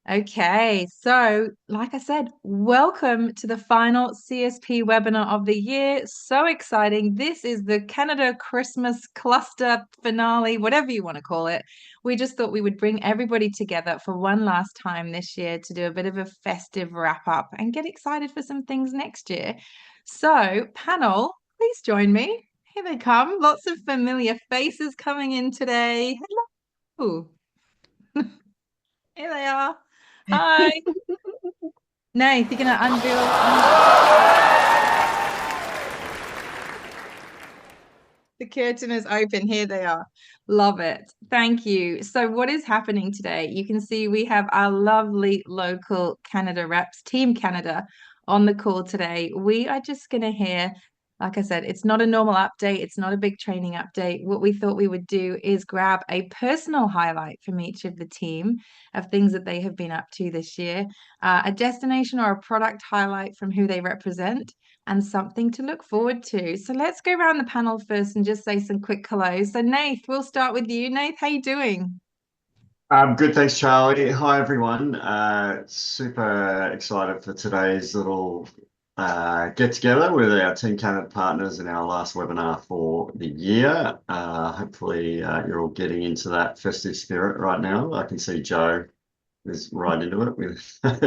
Okay, so like I said, welcome to the final CSP webinar of the year. So exciting. This is the Canada Christmas cluster finale, whatever you want to call it. We just thought we would bring everybody together for one last time this year to do a bit of a festive wrap up and get excited for some things next year. So, panel, please join me. Here they come. Lots of familiar faces coming in today. Hello. Here they are. Hi. Nice. You're gonna the curtain is open. Here they are. Love it. Thank you. So, what is happening today? You can see we have our lovely local Canada reps, Team Canada, on the call today. We are just going to hear, like I said, it's not a normal update, it's not a big training update. What we thought we would do is grab a personal highlight from each of the team of things that they have been up to this year, a destination or a product highlight from who they represent and something to look forward to. So let's go around the panel first and just say some quick hellos. So Nath, we'll start with you. Nath, how you doing? Good, thanks, Charlie. Hi, everyone. Super excited for today's little get together with our Team Canada partners in our last webinar for the year. Hopefully, you're all getting into that festive spirit right now. I can see Joe is right into it with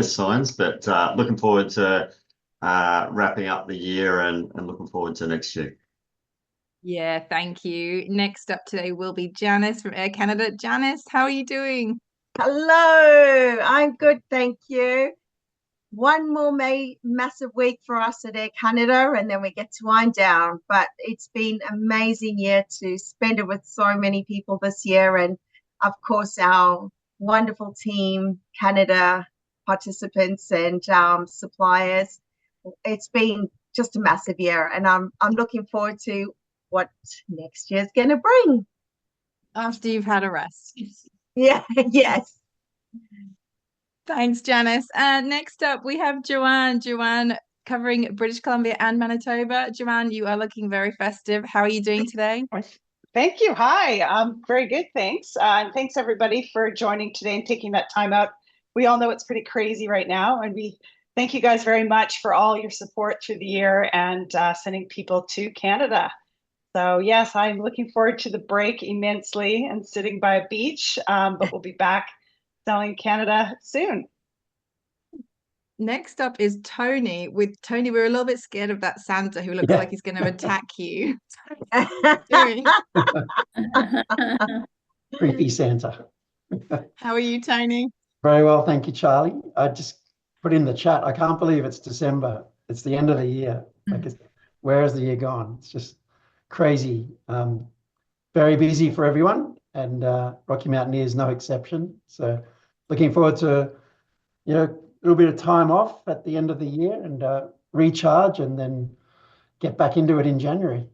signs, but looking forward to wrapping up the year and looking forward to next year. Yeah, thank you. Next up today will be Janice from Air Canada. Janice, how are you doing? Hello, I'm good, thank you. One more massive week for us at Air Canada, and then we get to wind down. But it's been an amazing year to spend it with so many people this year, and of course our wonderful team, Canada participants and suppliers. It's been just a massive year, and I'm looking forward to what next year's going to bring. After you've had a rest. Yeah, yes. Thanks, Janice. Next up, we have Joanne. Joanne covering British Columbia and Manitoba. Joanne, you are looking very festive. How are you doing today? Thank you. Hi, very good. Thanks. And thanks everybody for joining today and taking that time out. We all know it's pretty crazy right now, and we thank you guys very much for all your support through the year and sending people to Canada. So yes, I'm looking forward to the break immensely and sitting by a beach, but we'll be back selling Canada soon. Next up is Tony. With Tony, we're a little bit scared of that Santa who looks like he's going to attack you. Creepy Santa. How are you, Tony? Very well, thank you, Charlie. I just put in the chat, I can't believe it's December. It's the end of the year. Where has the year gone? It's just crazy. Very busy for everyone, and Rocky Mountaineer is no exception. So looking forward to, a little bit of time off at the end of the year and recharge and then get back into it in January.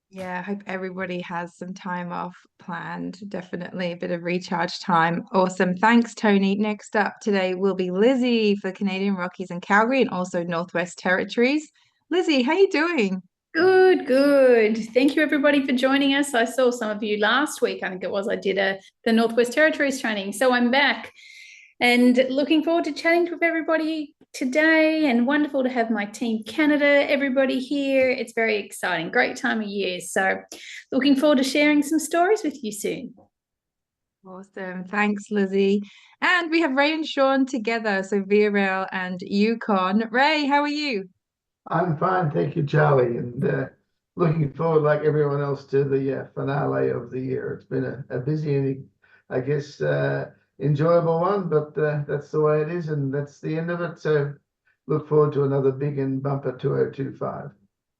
Yeah, I hope everybody has some time off planned. Definitely a bit of recharge time. Awesome. Thanks, Tony. Next up today will be Lizzie for Canadian Rockies and Calgary and also Northwest Territories. Lizzie, how you doing? Good, good. Thank you everybody for joining us. I saw some of you last week, I think it was, I did the Northwest Territories training. So I'm back and looking forward to chatting with everybody today, and wonderful to have my Team Canada, everybody here. It's very exciting, great time of year. So looking forward to sharing some stories with you soon. Awesome. Thanks, Lizzie. And we have Ray and Sean together. So Via Rail and Yukon. Ray, how are you? I'm fine, thank you, Charlie, and looking forward, like everyone else, to the finale of the year. It's been a busy and, I guess, enjoyable one, but that's the way it is, and that's the end of it. So look forward to another big and bumper 2025.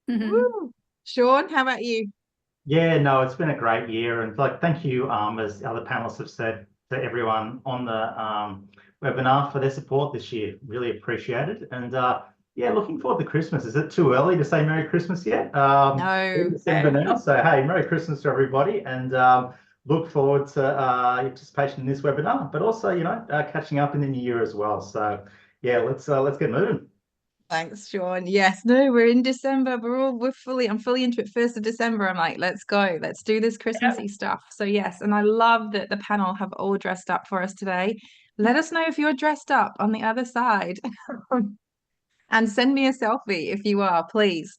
Woo. Sean, how about you? Yeah, no, it's been a great year, and thank you, as other panelists have said, to everyone on the webinar for their support this year. Really appreciate it, and yeah, looking forward to Christmas. Is it too early to say Merry Christmas yet? No. December now, so hey, Merry Christmas to everybody, and look forward to your participation in this webinar, but also, catching up in the new year as well. So yeah, let's get moving. Thanks, Sean. Yes, no, we're in December. I'm fully into it. 1st of December. I'm like, let's go. Let's do this Christmassy stuff. So yes, and I love that the panel have all dressed up for us today. Let us know if you're dressed up on the other side. And send me a selfie if you are, please.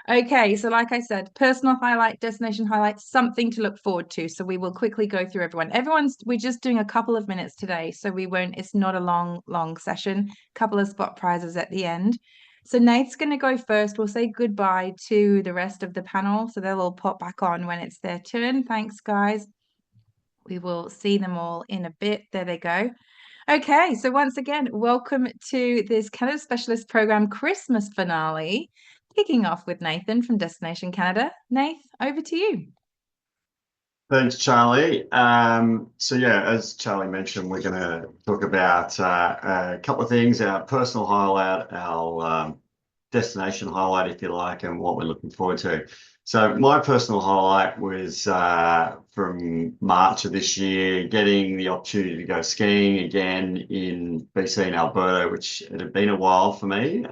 Okay, so like I said, personal highlight, destination highlight, something to look forward to. So we will quickly go through everyone. We're just doing a couple of minutes today, so it's not a long session. Couple of spot prizes at the end. So Nate's going to go first. We'll say goodbye to the rest of the panel, so they'll all pop back on when it's their turn. Thanks, guys. We will see them all in a bit. There they go. Okay, so once again, welcome to this Canada Specialist Program Christmas finale, kicking off with Nathan from Destination Canada. Nath, over to you. Thanks, Charlie. So yeah, as Charlie mentioned, we're going to talk about a couple of things: our personal highlight, our destination highlight, if you like, and what we're looking forward to. So my personal highlight was from March of this year, getting the opportunity to go skiing again in BC and Alberta, which it had been a while for me.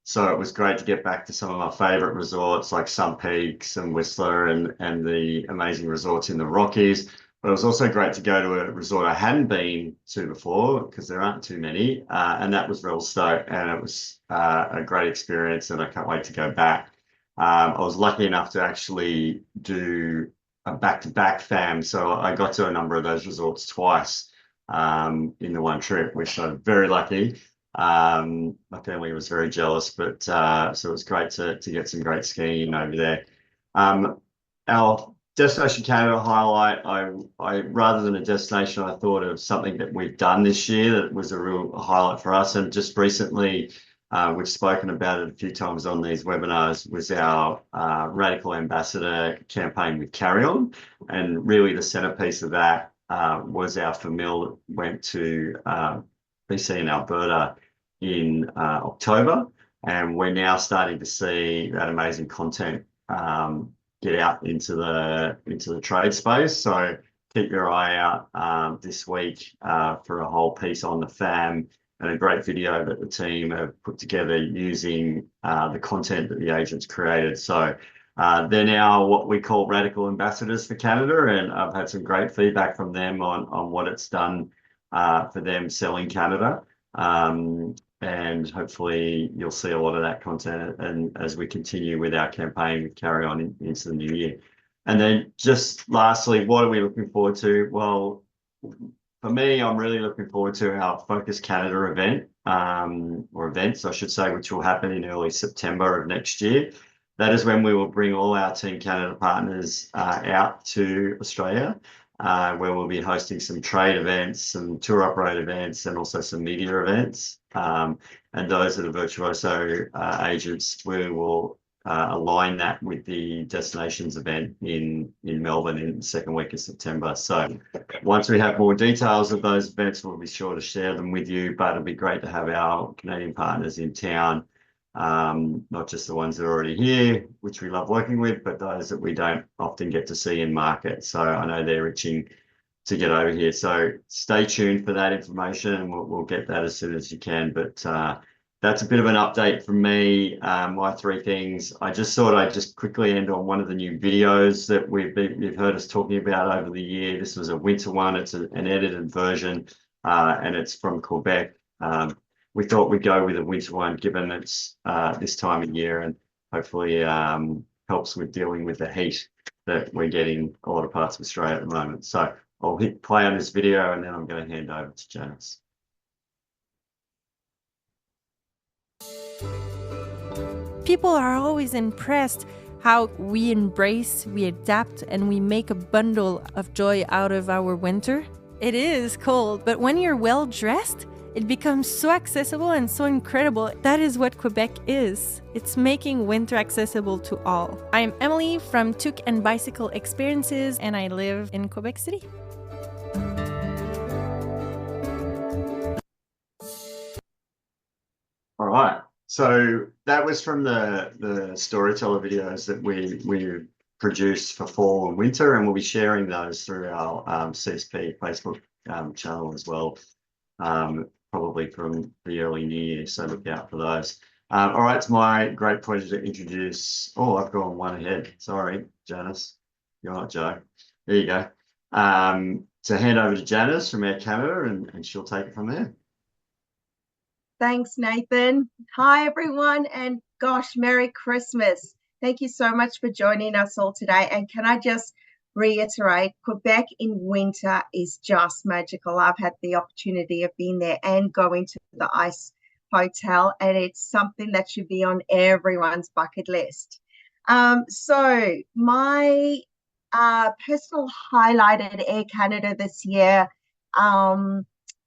So it was great to get back to some of my favourite resorts like Sun Peaks and Whistler and the amazing resorts in the Rockies. But it was also great to go to a resort I hadn't been to before, because there aren't too many, and that was Revelstoke, and it was a great experience, and I can't wait to go back. I was lucky enough to actually do a back-to-back fam, so I got to a number of those resorts twice in the one trip, which I'm very lucky. My family was very jealous, but so it was great to get some great skiing over there. Our Destination Canada highlight, I rather than a destination, I thought of something that we've done this year that was a real highlight for us. And just recently, we've spoken about it a few times on these webinars, was our Radical Ambassador campaign with Carry On. And really the centerpiece of that was our famille that went to BC and Alberta in October. And we're now starting to see that amazing content get out into the trade space. So keep your eye out this week for a whole piece on the FAM and a great video that the team have put together using the content that the agents created. So they're now what we call Radical Ambassadors for Canada, and I've had some great feedback from them on what it's done for them selling Canada. And hopefully you'll see a lot of that content and as we continue with our campaign with Carry On into the new year. And then just lastly, what are we looking forward to? Well, for me, I'm really looking forward to our Focus Canada event, or events, I should say, which will happen in early September of next year. That is when we will bring all our Team Canada partners out to Australia, where we'll be hosting some trade events, some tour operator events, and also some media events. And those that are Virtuoso agents, we will align that with the destinations event in Melbourne in the second week of September. So once we have more details of those events, we'll be sure to share them with you, but it'll be great to have our Canadian partners in town, not just the ones that are already here, which we love working with, but those that we don't often get to see in market. So I know they're itching to get over here. So stay tuned for that information, and we'll get that as soon as you can. But that's a bit of an update from me. My three things. I just thought I'd just quickly end on one of the new videos that you've heard us talking about over the year. This was a winter one. It's an edited version, and it's from Quebec. We thought we'd go with a winter one, given it's this time of year, and hopefully helps with dealing with the heat that we're getting a lot of parts of Australia at the moment. So I'll hit play on this video, and then I'm going to hand over to Janice. People are always impressed how we embrace, we adapt, and we make a bundle of joy out of our winter. It is cold, but when you're well dressed, it becomes so accessible and so incredible. That is what Quebec is. It's making winter accessible to all. I'm Emily from Tuk and Bicycle Experiences, and I live in Quebec City. All right. So that was from the storyteller videos that we produced for fall and winter, and we'll be sharing those through our CSP Facebook channel as well, probably from the early new year. So look out for those. All right, it's my great pleasure to introduce. Oh, I've gone one ahead. Sorry, Janice. You're not Joe. There you go. to hand over to Janice from Air Canada, and she'll take it from there. Thanks, Nathan. Hi, everyone, and gosh, Merry Christmas. Thank you so much for joining us all today. And can I just reiterate, Quebec in winter is just magical. I've had the opportunity of being there and going to the ice hotel, and it's something that should be on everyone's bucket list. So my personal highlight at Air Canada this year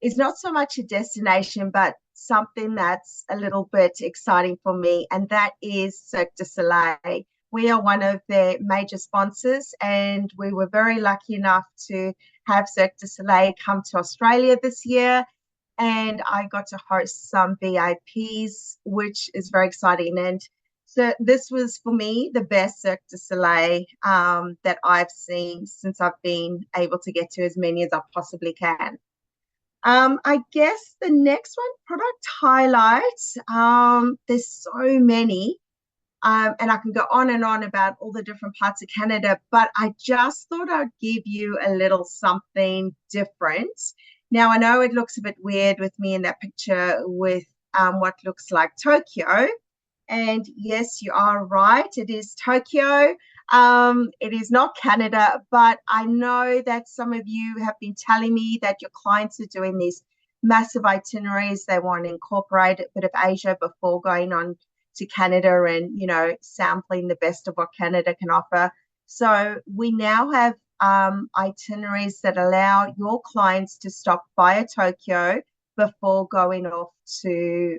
is not so much a destination, but something that's a little bit exciting for me, and that is Cirque du Soleil. We are one of their major sponsors, and we were very lucky enough to have Cirque du Soleil come to Australia this year, and I got to host some VIPs, which is very exciting. And so this was, for me, the best Cirque du Soleil that I've seen since I've been able to get to as many as I possibly can. I guess the next one, product highlights. There's so many, and I can go on and on about all the different parts of Canada, but I just thought I'd give you a little something different. Now, I know it looks a bit weird with me in that picture with what looks like Tokyo. And yes, you are right, it is Tokyo. It is not Canada, but I know that some of you have been telling me that your clients are doing these massive itineraries. They want to incorporate a bit of Asia before going on to Canada and, you know, sampling the best of what Canada can offer. So we now have itineraries that allow your clients to stop via Tokyo before going off to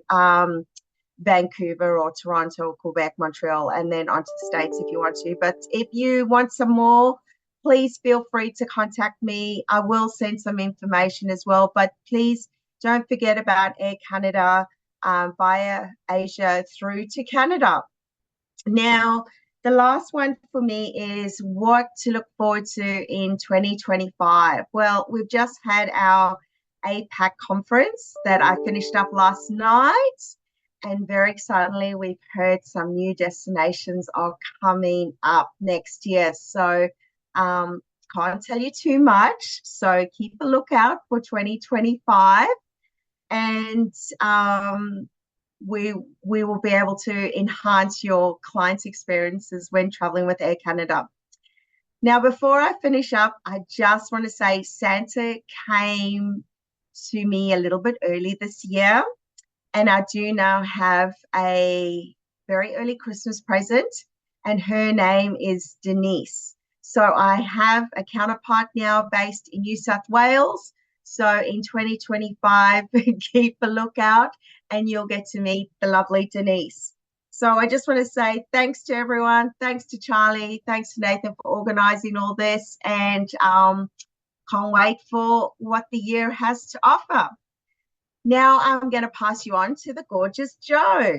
Vancouver or Toronto or Quebec, Montreal, and then onto the States if you want to. But if you want some more, please feel free to contact me. I will send some information as well, but please don't forget about Air Canada via Asia through to Canada. Now, the last one for me is what to look forward to in 2025. Well, we've just had our APAC conference that I finished up last night. And very excitingly, we've heard some new destinations are coming up next year. So can't tell you too much. So keep a lookout for 2025. And we will be able to enhance your clients' experiences when traveling with Air Canada. Now, before I finish up, I just want to say Santa came to me a little bit early this year. And I do now have a very early Christmas present, and her name is Denise. So I have a counterpart now based in New South Wales. So in 2025, keep a lookout and you'll get to meet the lovely Denise. So I just want to say thanks to everyone. Thanks to Charlie. Thanks to Nathan for organizing all this, and can't wait for what the year has to offer. Now I'm going to pass you on to the gorgeous Jo.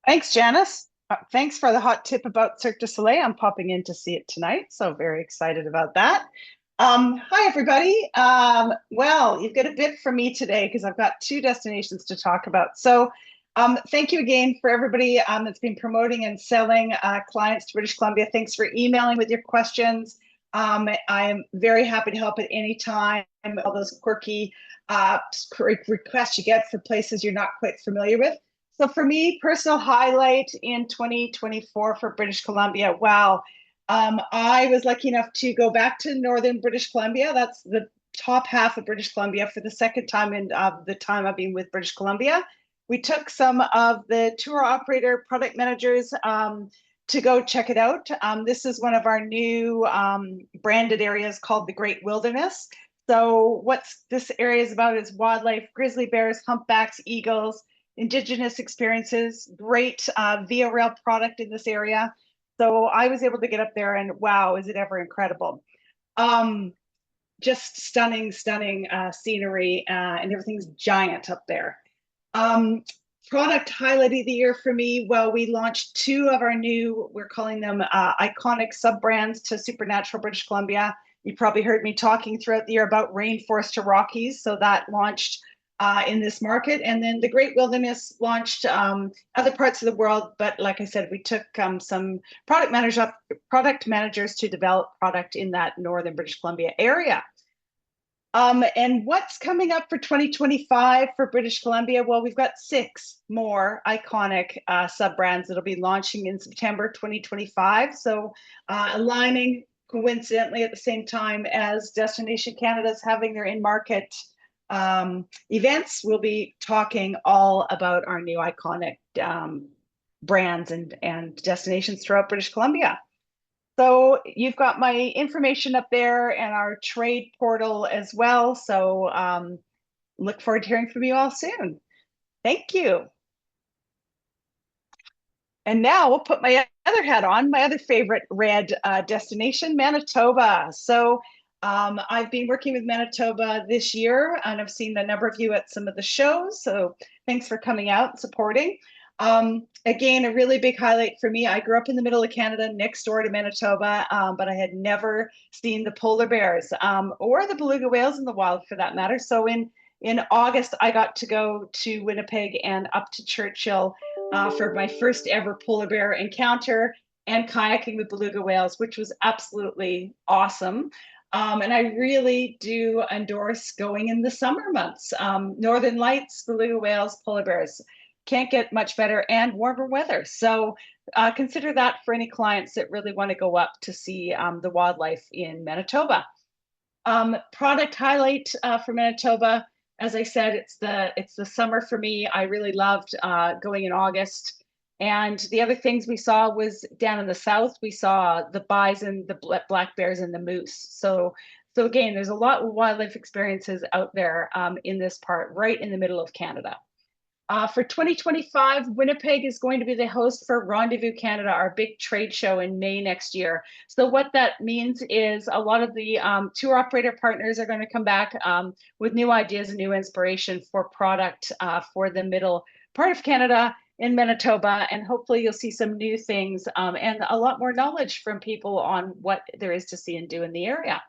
Thanks, Janice. Thanks for the hot tip about Cirque du Soleil. I'm popping in to see it tonight, so very excited about that. Hi, everybody. Well, you've got a bit from me today because I've got two destinations to talk about. So thank you again for everybody that's been promoting and selling clients to British Columbia. Thanks for emailing with your questions. I am very happy to help at any time. All those quirky requests you get for places you're not quite familiar with. So for me, personal highlight in 2024 for British Columbia. Wow. I was lucky enough to go back to northern British Columbia. That's the top half of British Columbia for the second time in the time I've been with British Columbia. We took some of the tour operator product managers to go check it out. This is one of our new branded areas called the Great Wilderness. So what this area is about is wildlife, grizzly bears, humpbacks, eagles, Indigenous experiences, great via rail product in this area. So I was able to get up there and wow, is it ever incredible. Just stunning scenery and everything's giant up there. Product highlight of the year for me, well, we launched two of our new, we're calling them iconic sub-brands to Supernatural British Columbia. You probably heard me talking throughout the year about Rainforest to Rockies. So that launched in this market. And then the Great Wilderness launched other parts of the world. But like I said, we took some product managers to develop product in that northern British Columbia area. And what's coming up for 2025 for British Columbia? Well, we've got 6 more iconic sub-brands that'll be launching in September 2025. So aligning coincidentally at the same time as Destination Canada's having their in-market events, we'll be talking all about our new iconic brands and destinations throughout British Columbia. So you've got my information up there and our trade portal as well. So look forward to hearing from you all soon. Thank you. And now we'll put my other hat on, my other favorite red destination, Manitoba. So I've been working with Manitoba this year, and I've seen a number of you at some of the shows. So thanks for coming out and supporting. Again, a really big highlight for me. I grew up in the middle of Canada, next door to Manitoba, but I had never seen the polar bears or the beluga whales in the wild, for that matter. So in August, I got to go to Winnipeg and up to Churchill for my first ever polar bear encounter and kayaking with beluga whales, which was absolutely awesome. And I really do endorse going in the summer months. Northern Lights, beluga whales, polar bears. Can't get much better, and warmer weather. So consider that for any clients that really want to go up to see the wildlife in Manitoba. Product highlight for Manitoba, as I said, it's the summer for me. I really loved going in August. And the other things we saw was down in the south, we saw the bison, the black bears, and the moose. So again, there's a lot of wildlife experiences out there in this part, right in the middle of Canada. For 2025, Winnipeg is going to be the host for Rendezvous Canada, our big trade show in May next year. So what that means is a lot of the tour operator partners are going to come back with new ideas and new inspiration for product for the middle part of Canada in Manitoba. And hopefully you'll see some new things and a lot more knowledge from people on what there is to see and do in the area.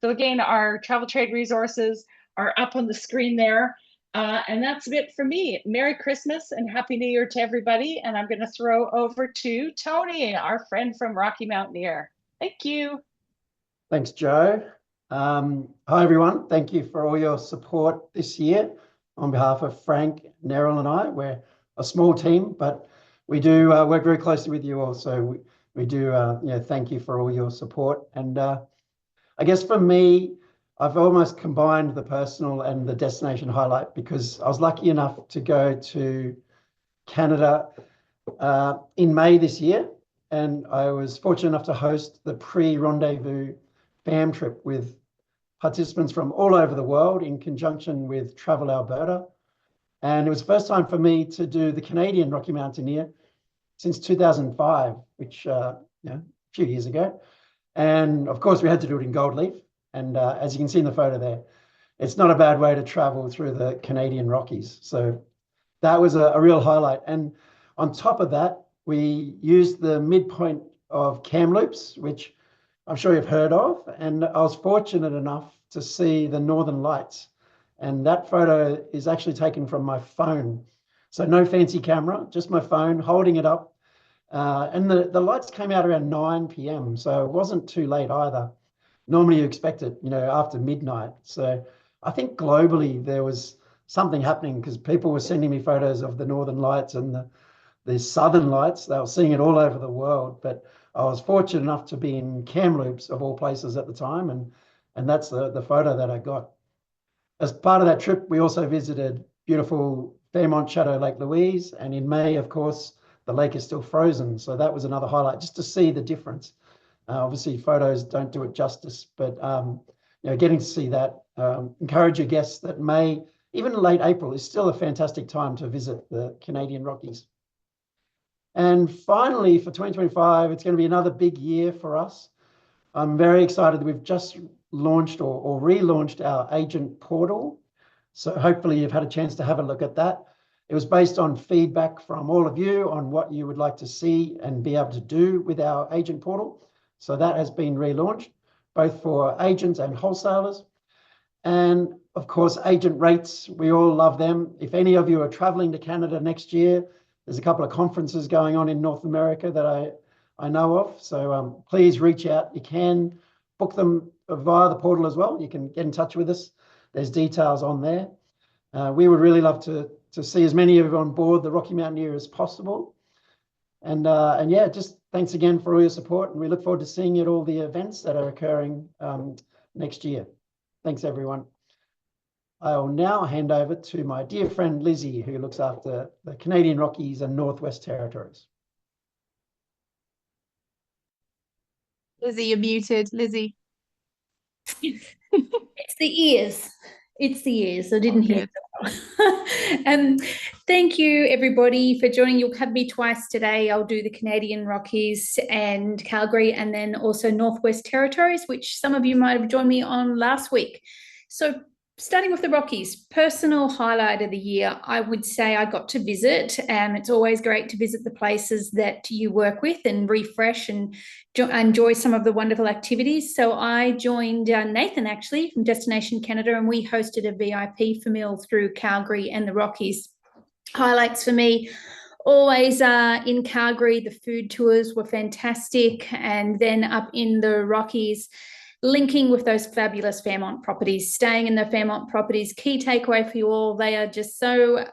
So again, our travel trade resources are up on the screen there. And that's it for me. Merry Christmas and Happy New Year to everybody. And I'm going to throw over to Tony, our friend from Rocky Mountaineer. Thank you. Thanks, Joe. Hi, everyone. Thank you for all your support this year. On behalf of Frank, Neril, and I, we're a small team, but we do work very closely with you all. So we do thank you for all your support. And I guess for me, I've almost combined the personal and the destination highlight because I was lucky enough to go to Canada in May this year, and I was fortunate enough to host the pre-rendezvous fam trip with participants from all over the world in conjunction with Travel Alberta. And it was the first time for me to do the Canadian Rocky Mountaineer since 2005, which a few years ago. And of course, we had to do it in gold leaf. And as you can see in the photo there, it's not a bad way to travel through the Canadian Rockies. So that was a real highlight. And on top of that, we used the midpoint of Kamloops, which I'm sure you've heard of. And I was fortunate enough to see the Northern Lights. And that photo is actually taken from my phone. So no fancy camera, just my phone, holding it up. And the lights came out around 9 p.m. So it wasn't too late either. Normally you expect it, after midnight. So I think globally there was something happening because people were sending me photos of the Northern Lights and the Southern Lights. They were seeing it all over the world. But I was fortunate enough to be in Kamloops, of all places at the time. And that's the photo that I got. As part of that trip, we also visited beautiful Fairmont Chateau Lake Louise. And in May, of course, the lake is still frozen. So that was another highlight, just to see the difference. Obviously, photos don't do it justice, but getting to see that, encourage your guests that May, even late April, is still a fantastic time to visit the Canadian Rockies. And finally, for 2025, it's going to be another big year for us. I'm very excited. We've just launched or relaunched our agent portal. So hopefully you've had a chance to have a look at that. It was based on feedback from all of you on what you would like to see and be able to do with our agent portal. So that has been relaunched, both for agents and wholesalers. And of course, agent rates. We all love them. If any of you are traveling to Canada next year, there's a couple of conferences going on in North America that I know of. So please reach out. You can book them via the portal as well. You can get in touch with us. There's details on there. We would really love to see as many of you on board the Rocky Mountaineer as possible. And yeah, just thanks again for all your support. And we look forward to seeing you at all the events that are occurring next year. Thanks, everyone. I'll now hand over to my dear friend Lizzie, who looks after the Canadian Rockies and Northwest Territories. Lizzie, you're muted. Lizzie. It's the ears. It's the ears. I didn't hear. Thank you, everybody, for joining. You'll have me twice today. I'll do the Canadian Rockies and Calgary, and then also Northwest Territories, which some of you might have joined me on last week. So starting with the Rockies, personal highlight of the year, I would say I got to visit. It's always great to visit the places that you work with and refresh and enjoy some of the wonderful activities. So I joined Nathan, actually, from Destination Canada, and we hosted a VIP for meal through Calgary and the Rockies. Highlights for me, always in Calgary, the food tours were fantastic. And then up in the Rockies, linking with those fabulous Fairmont properties, staying in the Fairmont properties. Key takeaway for you all, they are just so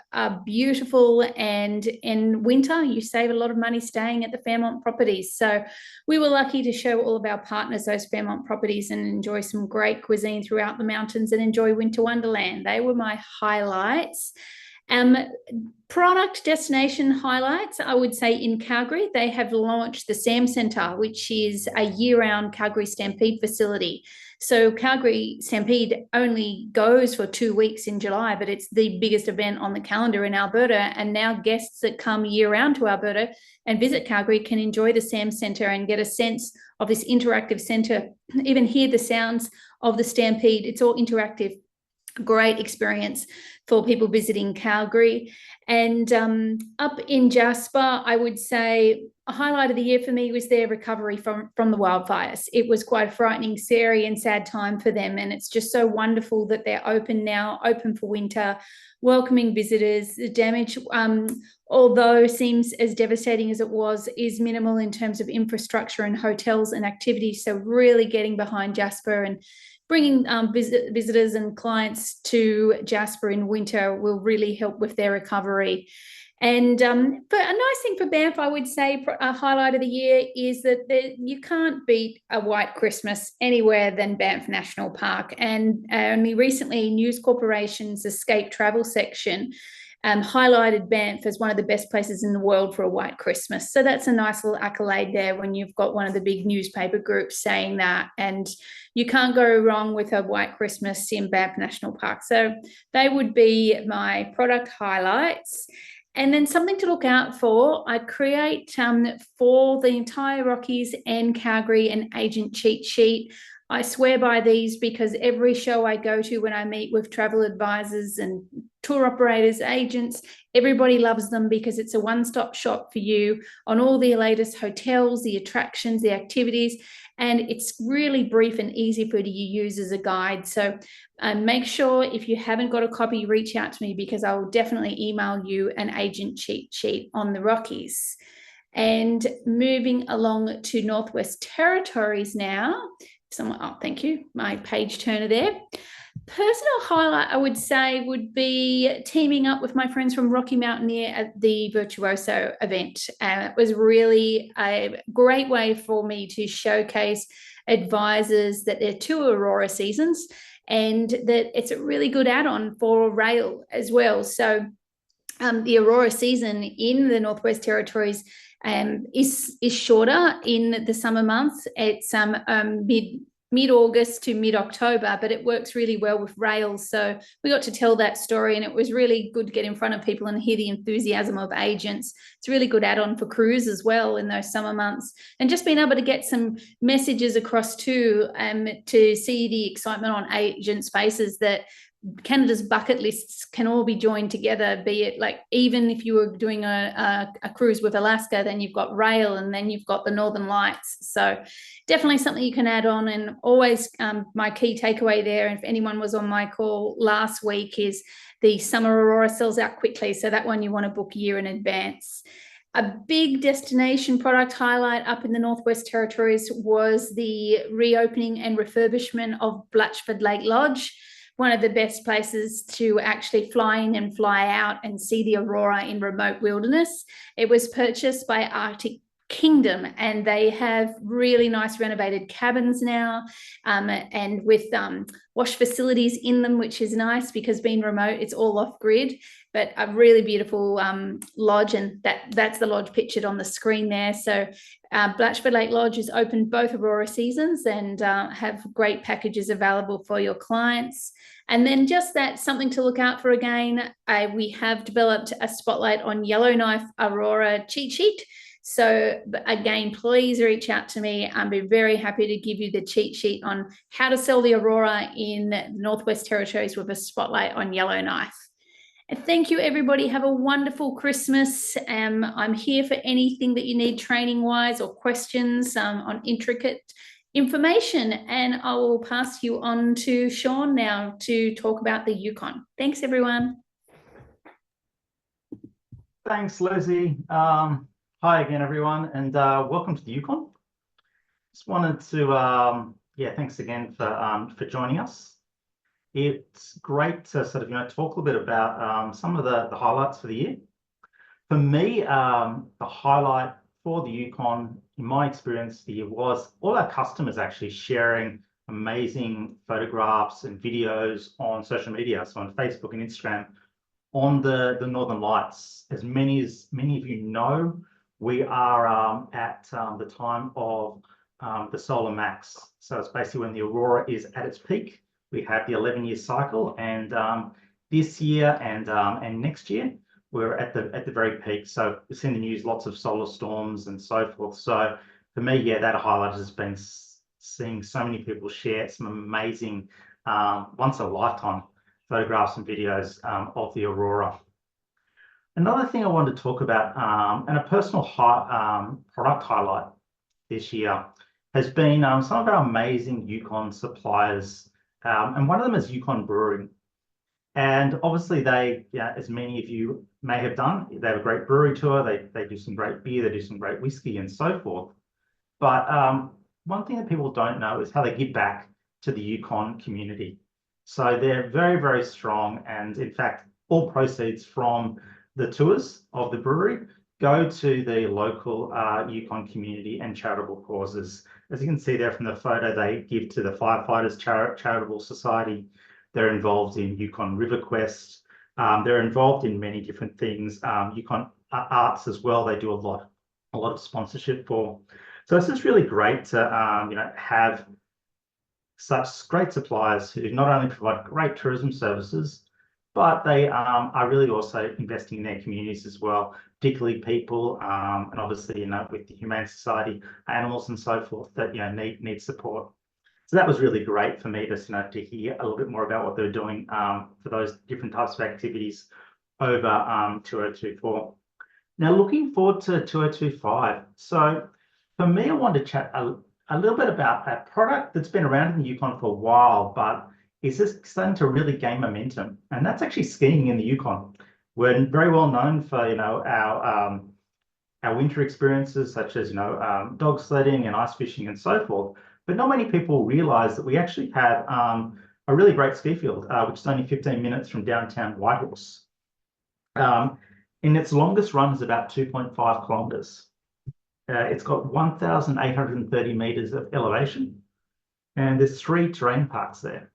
beautiful, and in winter you save a lot of money staying at the Fairmont properties. So we were lucky to show all of our partners those Fairmont properties and enjoy some great cuisine throughout the mountains and enjoy Winter Wonderland. They were my highlights. Product destination highlights, I would say in Calgary, they have launched the SAM Centre, which is a year-round Calgary Stampede facility. So Calgary Stampede only goes for 2 weeks in July, but it's the biggest event on the calendar in Alberta. And now guests that come year-round to Alberta and visit Calgary can enjoy the SAM Centre and get a sense of this interactive centre, even hear the sounds of the Stampede. It's all interactive. Great experience for people visiting Calgary. And up in Jasper, I would say a highlight of the year for me was their recovery from the wildfires. It was quite a frightening, scary and sad time for them. And it's just so wonderful that they're open now, open for winter, welcoming visitors. The damage, although seems as devastating as it was, is minimal in terms of infrastructure and hotels and activities. So really getting behind Jasper and bringing visitors and clients to Jasper in winter will really help with their recovery. And but a nice thing for Banff, I would say, a highlight of the year is that you can't beat a white Christmas anywhere than Banff National Park. And only recently, News Corporation's Escape Travel section highlighted Banff as one of the best places in the world for a white Christmas. So that's a nice little accolade there when you've got one of the big newspaper groups saying that. And you can't go wrong with a white Christmas in Banff National Park. So they would be my product highlights. And then something to look out for, I create for the entire Rockies and Calgary an agent cheat sheet. I swear by these because every show I go to when I meet with travel advisors and tour operators, agents, everybody loves them because it's a one-stop shop for you on all the latest hotels, the attractions, the activities, and it's really brief and easy for you to use as a guide. So make sure if you haven't got a copy, reach out to me because I will definitely email you an agent cheat sheet on the Rockies. And moving along to Northwest Territories now. Oh, thank you. My page turner there. Personal highlight, I would say, would be teaming up with my friends from Rocky Mountaineer at the Virtuoso event. It was really a great way for me to showcase advisors that there are 2 Aurora seasons and that it's a really good add-on for rail as well. So the Aurora season in the Northwest Territories is shorter in the summer months. It's mid-August to mid-October, but it works really well with rail. So we got to tell that story, and it was really good to get in front of people and hear the enthusiasm of agents. It's a really good add-on for crews as well in those summer months. And just being able to get some messages across too, to see the excitement on agents' faces that Canada's bucket lists can all be joined together, be it like, even if you were doing a cruise with Alaska, then you've got rail, and then you've got the Northern Lights. So definitely something you can add on. And always my key takeaway there, and if anyone was on my call last week, is the summer Aurora sells out quickly. So that one you want to book a year in advance. A big destination product highlight up in the Northwest Territories was the reopening and refurbishment of Blatchford Lake Lodge, one of the best places to actually fly in and fly out and see the aurora in remote wilderness. It was purchased by Arctic Kingdom, and they have really nice renovated cabins now, and with wash facilities in them, which is nice because being remote, it's all off grid. But a really beautiful lodge, and that's the lodge pictured on the screen there. So Blatchford Lake Lodge is open both aurora seasons and have great packages available for your clients. And then just that, something to look out for again, we have developed a spotlight on Yellowknife Aurora cheat sheet. So again, please reach out to me. I'll be very happy to give you the cheat sheet on how to sell the aurora in the Northwest Territories with a spotlight on Yellowknife. And thank you, everybody. Have a wonderful Christmas. I'm here for anything that you need training-wise or questions on intricate information. And I will pass you on to Sean now to talk about the Yukon. Thanks, everyone. Thanks, Lizzie. Hi again, everyone, and welcome to the Yukon. Just wanted to, thanks again for joining us. It's great to sort of, talk a little bit about some of the highlights for the year. For me, the highlight for the Yukon, in my experience, the year was all our customers actually sharing amazing photographs and videos on social media, so on Facebook and Instagram, on the Northern Lights. As many of you know, we are at the time of the solar max. So it's basically when the aurora is at its peak. We have the 11-year cycle, and this year and next year we're at the very peak. So it's in the news, lots of solar storms and so forth. So for me, that highlight has been seeing so many people share some amazing once a lifetime photographs and videos of the aurora. Another thing I wanted to talk about, and a personal product highlight this year, has been some of our amazing Yukon suppliers, and one of them is Yukon Brewing. And obviously they, as many of you may have done, they have a great brewery tour, they do some great beer, they do some great whiskey and so forth. But one thing that people don't know is how they give back to the Yukon community. So they're very, very strong, and in fact, all proceeds from the tours of the brewery go to the local Yukon community and charitable causes. As you can see there from the photo, they give to the Firefighters Charitable Society. They're involved in Yukon River Quest. They're involved in many different things. Yukon Arts as well. They do a lot of sponsorship for. So it's just really great to have such great suppliers who not only provide great tourism services, but they are really also investing in their communities as well, particularly people, and obviously, with the Humane Society, animals and so forth that, need support. So that was really great for me to hear a little bit more about what they're doing for those different types of activities over 2024. Now, looking forward to 2025. So for me, I wanted to chat a little bit about a product that's been around in the Yukon for a while, but is just starting to really gain momentum, and that's actually skiing in the Yukon. We're very well known for our winter experiences, such as dog sledding and ice fishing and so forth. But not many people realise that we actually have a really great ski field, which is only 15 minutes from downtown Whitehorse. In its longest run is about 2.5 kilometres. It's got 1,830 metres of elevation, and there's 3 terrain parks there.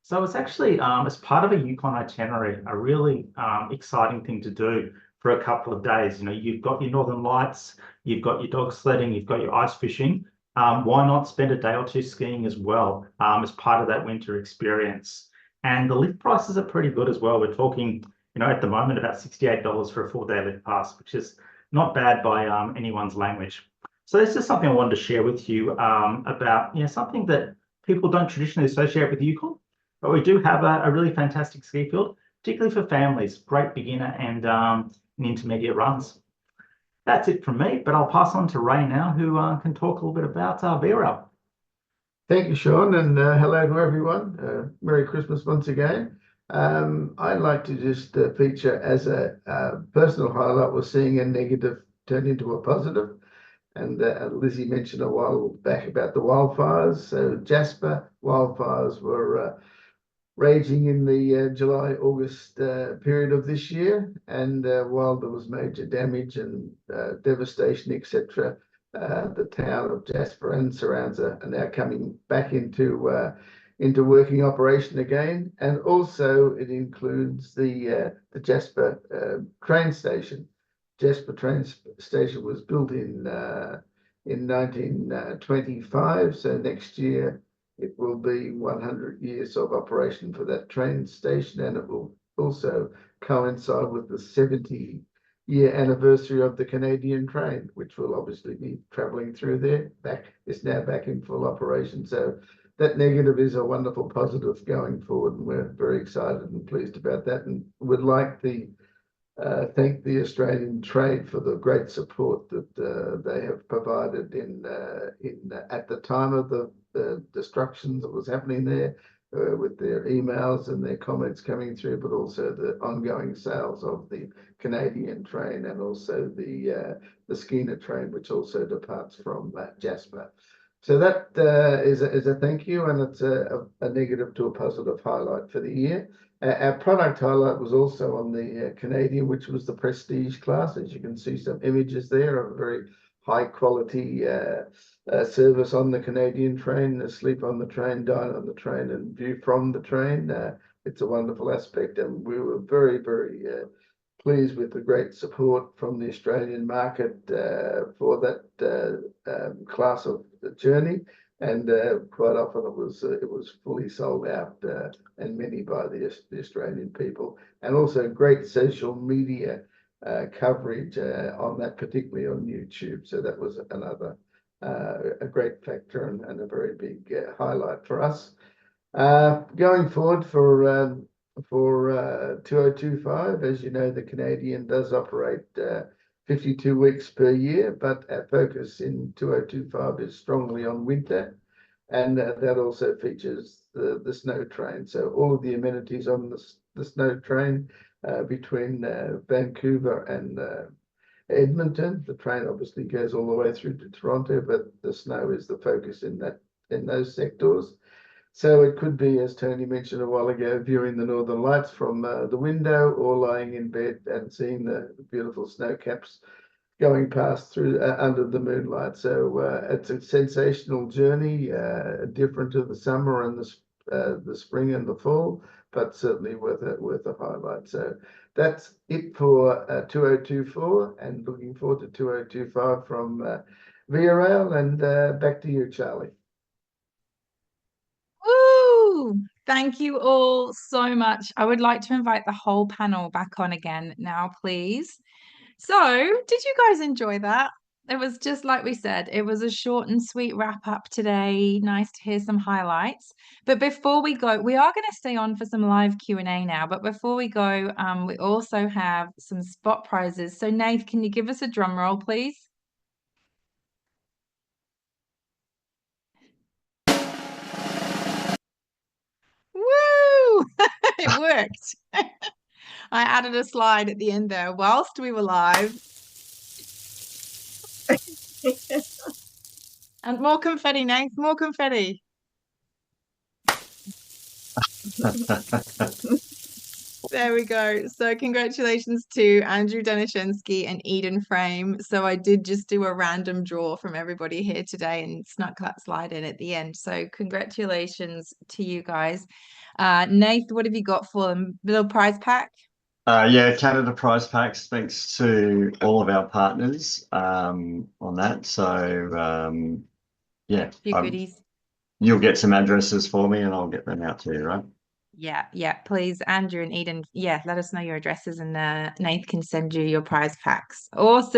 So it's actually, as part of a Yukon itinerary, a really exciting thing to do for a couple of days. You've got your Northern Lights, you've got your dog sledding, you've got your ice fishing. Why not spend a day or two skiing as well as part of that winter experience? And the lift prices are pretty good as well. We're talking, at the moment about $68 for a 4-day lift pass, which is not bad by anyone's language. So this is something I wanted to share with you about something that people don't traditionally associate with Yukon. But we do have a really fantastic ski field, particularly for families, great beginner and intermediate runs. That's it from me, but I'll pass on to Ray now, who can talk a little bit about VRL. Thank you, Sean, and hello to everyone. Merry Christmas once again. I'd like to just feature as a personal highlight was seeing a negative turn into a positive. And Lizzie mentioned a while back about the wildfires. So Jasper wildfires were raging in the July-August period of this year. And while there was major damage and devastation, etc., the town of Jasper and surrounds are now coming back into working operation again. And also it includes the Jasper train station. Jasper train station was built in 1925, so next year it will be 100 years of operation for that train station, and it will also coincide with the 70-year anniversary of the Canadian train, which will obviously be travelling through there. It's now back in full operation, so that negative is a wonderful positive going forward, and we're very excited and pleased about that, and would like to thank the Australian trade for the great support that they have provided at the time of the destructions that was happening there, with their emails and their comments coming through, but also the ongoing sales of the Canadian train and also the Skeena train, which also departs from Jasper. So that is a thank you, and it's a negative to a positive highlight for the year. Our product highlight was also on the Canadian, which was the Prestige class. As you can see some images there of a very high quality service on the Canadian train, sleep on the train, dine on the train, and view from the train. It's a wonderful aspect, and we were very, very pleased with the great support from the Australian market for that class of the journey. And quite often it was fully sold out, and many by the Australian people, and also great social media coverage on that, particularly on YouTube. So that was another a great factor and a very big highlight for us. Going forward for 2025, as you know, the Canadian does operate 52 weeks per year, but our focus in 2025 is strongly on winter, and that also features the snow train. So all of the amenities on the snow train between Vancouver and Edmonton. The train obviously goes all the way through to Toronto, but the snow is the focus in those sectors. So it could be, as Tony mentioned a while ago, viewing the Northern Lights from the window, or lying in bed and seeing the beautiful snow caps going past through under the moonlight. So it's a sensational journey, different to the summer and the spring and the fall, but certainly worth a highlight. So that's it for 2024, and looking forward to 2025 from VRL. And back to you, Charlie. Woo! Thank you all so much. I would like to invite the whole panel back on again now, please. So, did you guys enjoy that? It was just like we said, it was a short and sweet wrap up today. Nice to hear some highlights. But before we go, we are going to stay on for some live Q&A now. But before we go, we also have some spot prizes. So, Nath, can you give us a drum roll, please? Woo! It worked. I added a slide at the end there whilst we were live. And more confetti, Nath, more confetti. There we go. So congratulations to Andrew Danishensky and Eden Frame. So I did just do a random draw from everybody here today and snuck that slide in at the end. So congratulations to you guys. Nath, what have you got for them? Little prize pack? Yeah, Canada prize packs, thanks to all of our partners on that. So yeah, Few goodies. You'll get some addresses for me and I'll get them out to you, right? Yeah, please, Andrew and Eden, let us know your addresses, and Nath can send you your prize packs. Awesome.